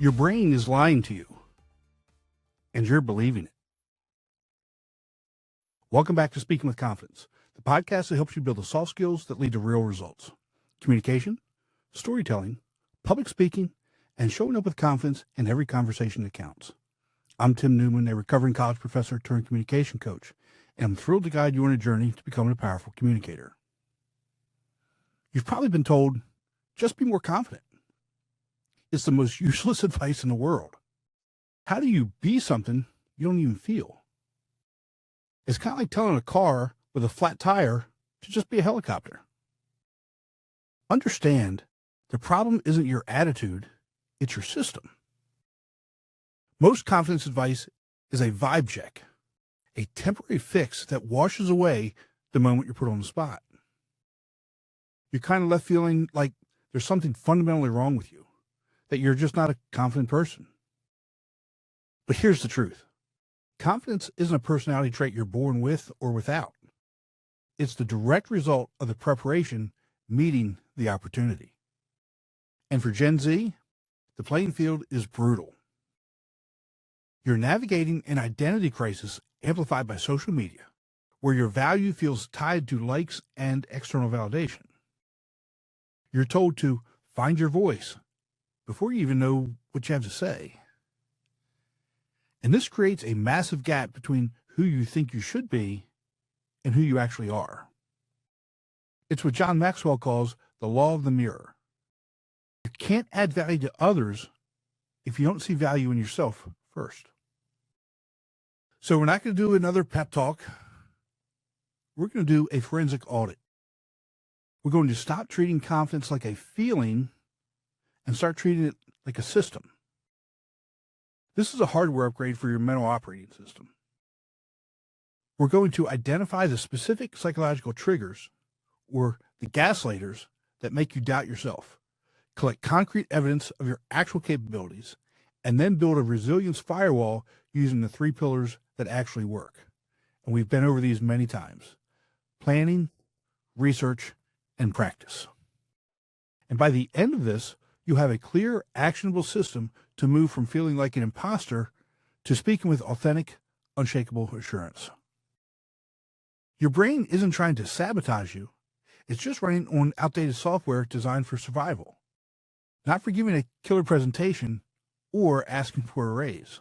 Your brain is lying to you, and you're believing it. Welcome back to Speaking with Confidence, the podcast that helps you build the soft skills that lead to real results. Communication, storytelling, public speaking, and showing up with confidence in every conversation that counts. I'm Tim Newman, a recovering college professor turned communication coach, and I'm thrilled to guide you on a journey to becoming a powerful communicator. You've probably been told, just be more confident. It's the most useless advice in the world. How do you be something you don't even feel? It's kind of like telling a car with a flat tire to just be a helicopter. Understand, the problem isn't your attitude, it's your system. Most confidence advice is a vibe check, a temporary fix that washes away the moment you're put on the spot. You're kind of left feeling like there's something fundamentally wrong with you, that you're just not a confident person. But here's the truth. Confidence isn't a personality trait you're born with or without. It's the direct result of the preparation meeting the opportunity. And for Gen Z, the playing field is brutal. You're navigating an identity crisis amplified by social media, where your value feels tied to likes and external validation. You're told to find your voice before you even know what you have to say. And this creates a massive gap between who you think you should be and who you actually are. It's what John Maxwell calls the law of the mirror. You can't add value to others if you don't see value in yourself first. So we're not going to do another pep talk. We're going to do a forensic audit. We're going to stop treating confidence like a feeling and start treating it like a system. This is a hardware upgrade for your mental operating system. We're going to identify the specific psychological triggers, or the gaslighters, that make you doubt yourself, collect concrete evidence of your actual capabilities, and then build a resilience firewall using the 3 pillars that actually work. And we've been over these many times: planning, research, and practice. And by the end of this, you have a clear, actionable system to move from feeling like an imposter to speaking with authentic, unshakable assurance. Your brain isn't trying to sabotage you. It's just running on outdated software designed for survival, not for giving a killer presentation or asking for a raise.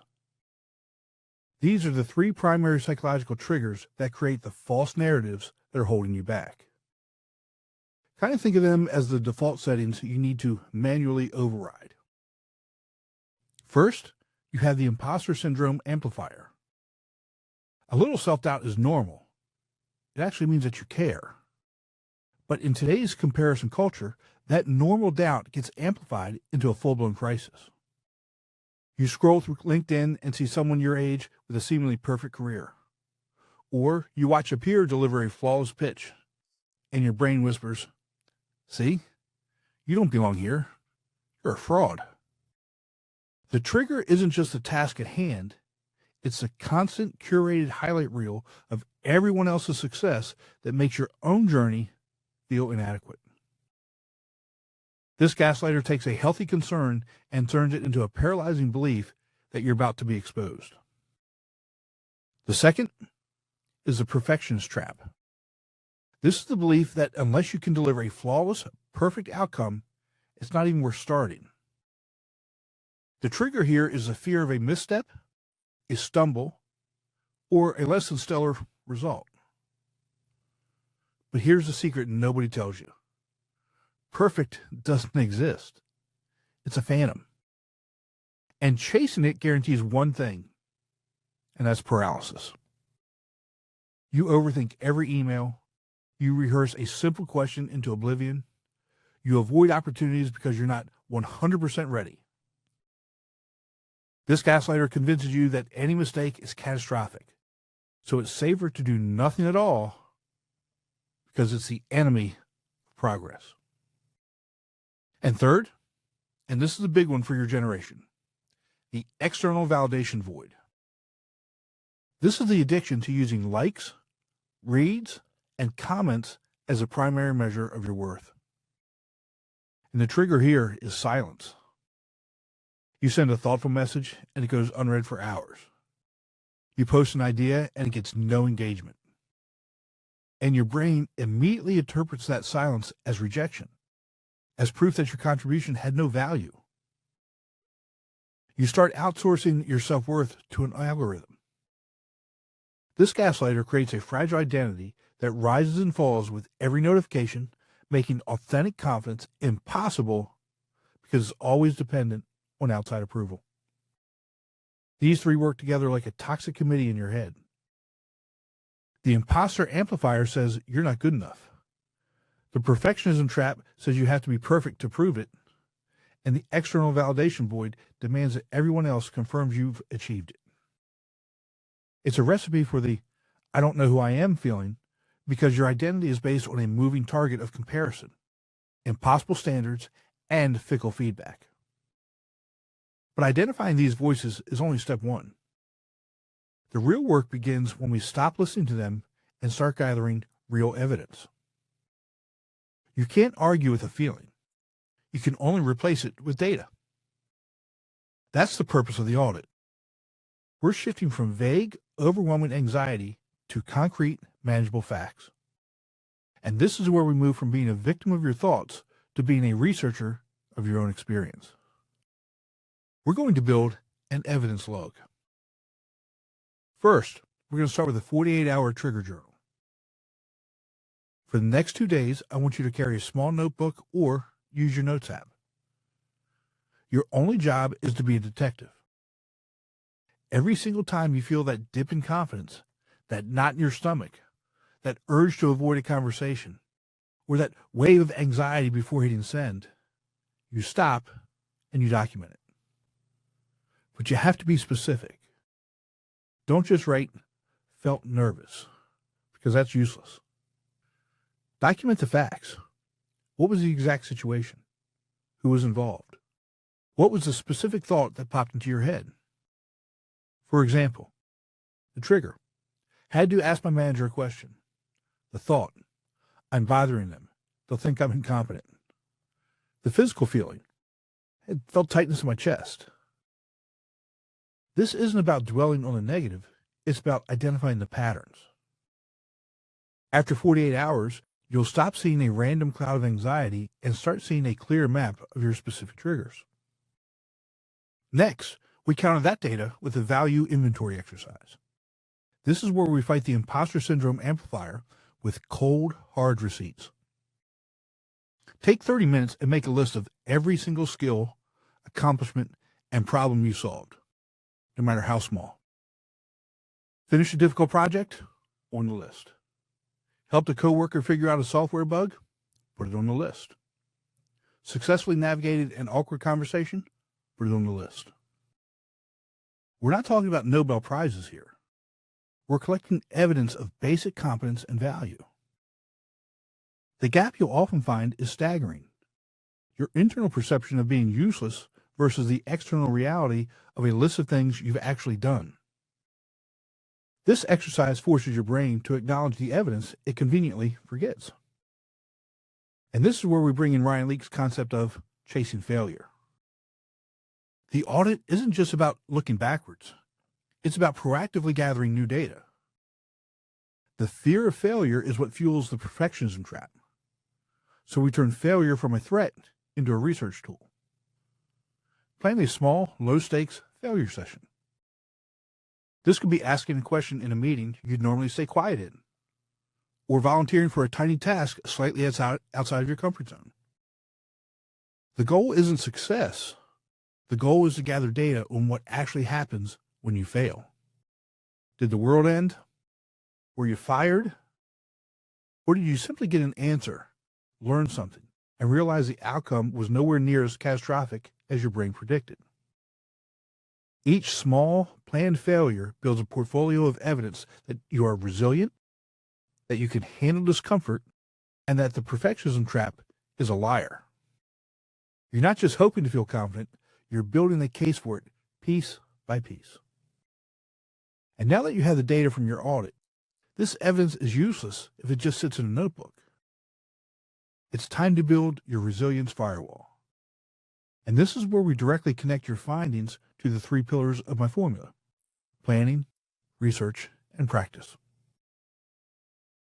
These are the 3 primary psychological triggers that create the false narratives that are holding you back. Kind of think of them as the default settings you need to manually override. First, you have the imposter syndrome amplifier. A little self-doubt is normal. It actually means that you care. But in today's comparison culture, that normal doubt gets amplified into a full-blown crisis. You scroll through LinkedIn and see someone your age with a seemingly perfect career. Or you watch a peer deliver a flawless pitch, and your brain whispers, "See, you don't belong here. You're a fraud." The trigger isn't just the task at hand. It's the constant curated highlight reel of everyone else's success that makes your own journey feel inadequate. This gaslighter takes a healthy concern and turns it into a paralyzing belief that you're about to be exposed. The second is the perfectionist trap. This is the belief that unless you can deliver a flawless, perfect outcome, it's not even worth starting. The trigger here is the fear of a misstep, a stumble, or a less than stellar result. But here's the secret nobody tells you. Perfect doesn't exist. It's a phantom. And chasing it guarantees one thing, and that's paralysis. You overthink every email. You rehearse a simple question into oblivion. You avoid opportunities because you're not 100% ready. This gaslighter convinces you that any mistake is catastrophic, so it's safer to do nothing at all because it's the enemy of progress. And third, and this is a big one for your generation, the external validation void. This is the addiction to using likes, reads, and comments as a primary measure of your worth. And the trigger here is silence. You send a thoughtful message and it goes unread for hours. You post an idea and it gets no engagement. And your brain immediately interprets that silence as rejection, as proof that your contribution had no value. You start outsourcing your self-worth to an algorithm. This gaslighter creates a fragile identity that rises and falls with every notification, making authentic confidence impossible because it's always dependent on outside approval. These three work together like a toxic committee in your head. The imposter amplifier says you're not good enough. The perfectionism trap says you have to be perfect to prove it. And the external validation void demands that everyone else confirms you've achieved it. It's a recipe for the I don't know who I am feeling because your identity is based on a moving target of comparison, impossible standards, and fickle feedback. But identifying these voices is only step one. The real work begins when we stop listening to them and start gathering real evidence. You can't argue with a feeling. You can only replace it with data. That's the purpose of the audit. We're shifting from vague, overwhelming anxiety to concrete, manageable facts. And this is where we move from being a victim of your thoughts to being a researcher of your own experience. We're going to build an evidence log. First, we're going to start with a 48-hour trigger journal. For the next 2 days, I want you to carry a small notebook or use your notes app. Your only job is to be a detective. Every single time you feel that dip in confidence, that knot in your stomach, that urge to avoid a conversation, or that wave of anxiety before hitting send, you stop and you document it. But you have to be specific. Don't just write, felt nervous, because that's useless. Document the facts. What was the exact situation? Who was involved? What was the specific thought that popped into your head? For example, the trigger. Had to ask my manager a question. The thought. I'm bothering them. They'll think I'm incompetent. The physical feeling. I felt tightness in my chest. This isn't about dwelling on the negative. It's about identifying the patterns. After 48 hours, you'll stop seeing a random cloud of anxiety and start seeing a clear map of your specific triggers. Next, we counter that data with a value inventory exercise. This is where we fight the imposter syndrome amplifier with cold, hard receipts. Take 30 minutes and make a list of every single skill, accomplishment, and problem you solved, no matter how small. Finish a difficult project? On the list. Helped a coworker figure out a software bug? Put it on the list. Successfully navigated an awkward conversation? Put it on the list. We're not talking about Nobel Prizes here. We're collecting evidence of basic competence and value. The gap you'll often find is staggering. Your internal perception of being useless versus the external reality of a list of things you've actually done. This exercise forces your brain to acknowledge the evidence it conveniently forgets. And this is where we bring in Ryan Leake's concept of chasing failure. The audit isn't just about looking backwards. It's about proactively gathering new data. The fear of failure is what fuels the perfectionism trap. So we turn failure from a threat into a research tool. Plan a small, low-stakes failure session. This could be asking a question in a meeting you'd normally stay quiet in, or volunteering for a tiny task slightly outside of your comfort zone. The goal isn't success. The goal is to gather data on what actually happens when you fail. Did the world end? Were you fired? Or did you simply get an answer, learn something, and realize the outcome was nowhere near as catastrophic as your brain predicted? Each small, planned failure builds a portfolio of evidence that you are resilient, that you can handle discomfort, and that the perfectionism trap is a liar. You're not just hoping to feel confident, you're building a case for it piece by piece. And now that you have the data from your audit, this evidence is useless if it just sits in a notebook. It's time to build your resilience firewall. And this is where we directly connect your findings to the 3 pillars of my formula: planning, research, and practice.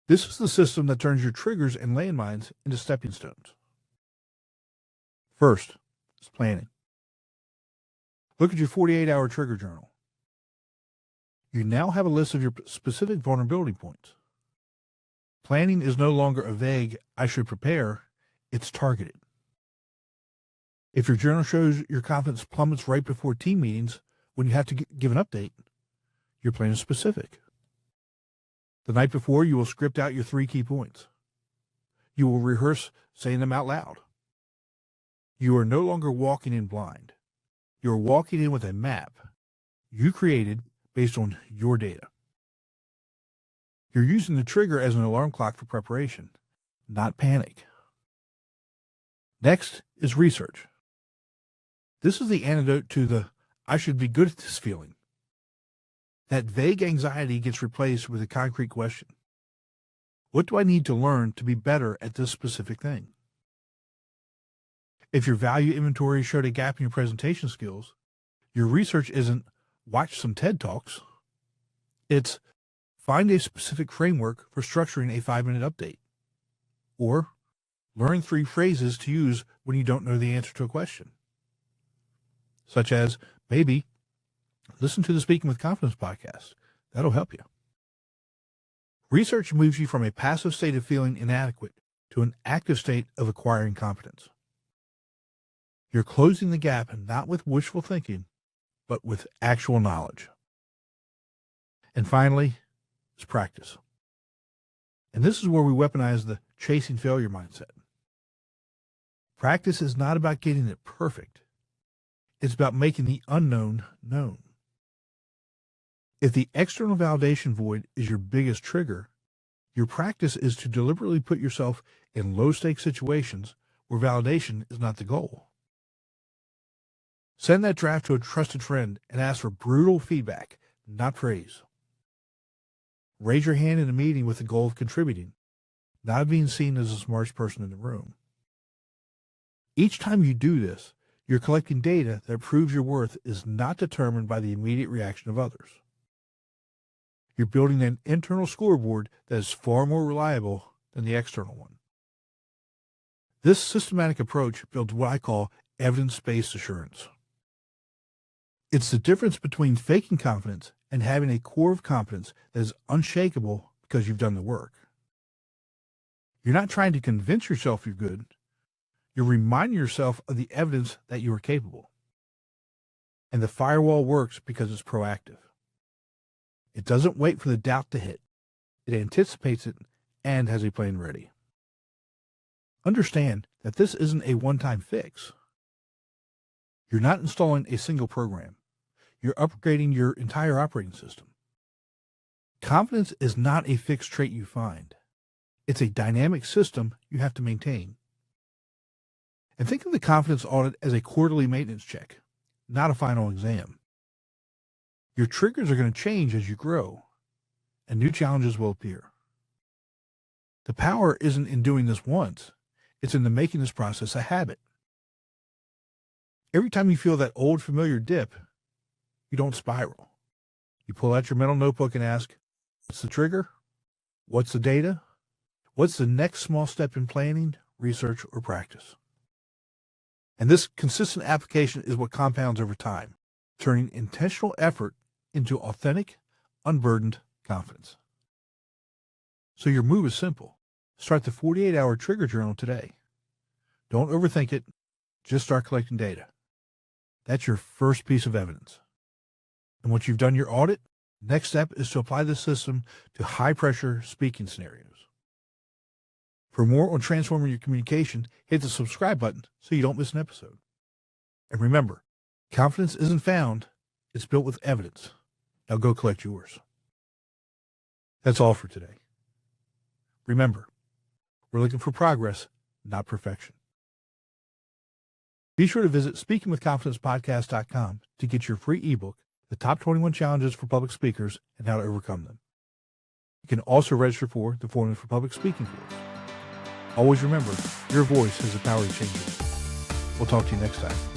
This is the system that turns your triggers and landmines into stepping stones. First is planning. Look at your 48-hour trigger journal. You now have a list of your specific vulnerability points. Planning is no longer a vague, I should prepare, it's targeted. If your journal shows your confidence plummets right before team meetings when you have to give an update, your plan is specific. The night before, you will script out your 3 key points. You will rehearse saying them out loud. You are no longer walking in blind. You are walking in with a map you created based on your data. You're using the trigger as an alarm clock for preparation, not panic. Next is research. This is the antidote to the I should be good at this feeling. That vague anxiety gets replaced with a concrete question. What do I need to learn to be better at this specific thing? If your value inventory showed a gap in your presentation skills, your research isn't watch some TED Talks. It's find a specific framework for structuring a 5-minute update. Or learn 3 phrases to use when you don't know the answer to a question. Such as, maybe, listen to the Speaking with Confidence podcast. That'll help you. Research moves you from a passive state of feeling inadequate to an active state of acquiring competence. You're closing the gap not with wishful thinking, but with actual knowledge. And finally, is practice. And this is where we weaponize the chasing failure mindset. Practice is not about getting it perfect. It's about making the unknown known. If the external validation void is your biggest trigger, your practice is to deliberately put yourself in low-stakes situations where validation is not the goal. Send that draft to a trusted friend and ask for brutal feedback, not praise. Raise your hand in a meeting with the goal of contributing, not being seen as the smartest person in the room. Each time you do this, you're collecting data that proves your worth is not determined by the immediate reaction of others. You're building an internal scoreboard that is far more reliable than the external one. This systematic approach builds what I call evidence-based assurance. It's the difference between faking confidence and having a core of competence that is unshakable because you've done the work. You're not trying to convince yourself you're good. You're reminding yourself of the evidence that you are capable. And the firewall works because it's proactive. It doesn't wait for the doubt to hit. It anticipates it and has a plan ready. Understand that this isn't a one-time fix. You're not installing a single program. You're upgrading your entire operating system. Confidence is not a fixed trait you find. It's a dynamic system you have to maintain. And think of the confidence audit as a quarterly maintenance check, not a final exam. Your triggers are going to change as you grow, and new challenges will appear. The power isn't in doing this once. It's in making this process a habit. Every time you feel that old familiar dip, you don't spiral. You pull out your mental notebook and ask, what's the trigger? What's the data? What's the next small step in planning, research, or practice? And this consistent application is what compounds over time, turning intentional effort into authentic, unburdened confidence. So your move is simple. Start the 48-hour trigger journal today. Don't overthink it. Just start collecting data. That's your first piece of evidence. And once you've done your audit, next step is to apply this system to high-pressure speaking scenarios. For more on transforming your communication, hit the subscribe button so you don't miss an episode. And remember, confidence isn't found, it's built with evidence. Now go collect yours. That's all for today. Remember, we're looking for progress, not perfection. Be sure to visit speakingwithconfidencepodcast.com to get your free ebook, The Top 21 Challenges for Public Speakers and How to Overcome Them. You can also register for the Formula for Public Speaking course. Always remember, your voice has the power to change it. We'll talk to you next time.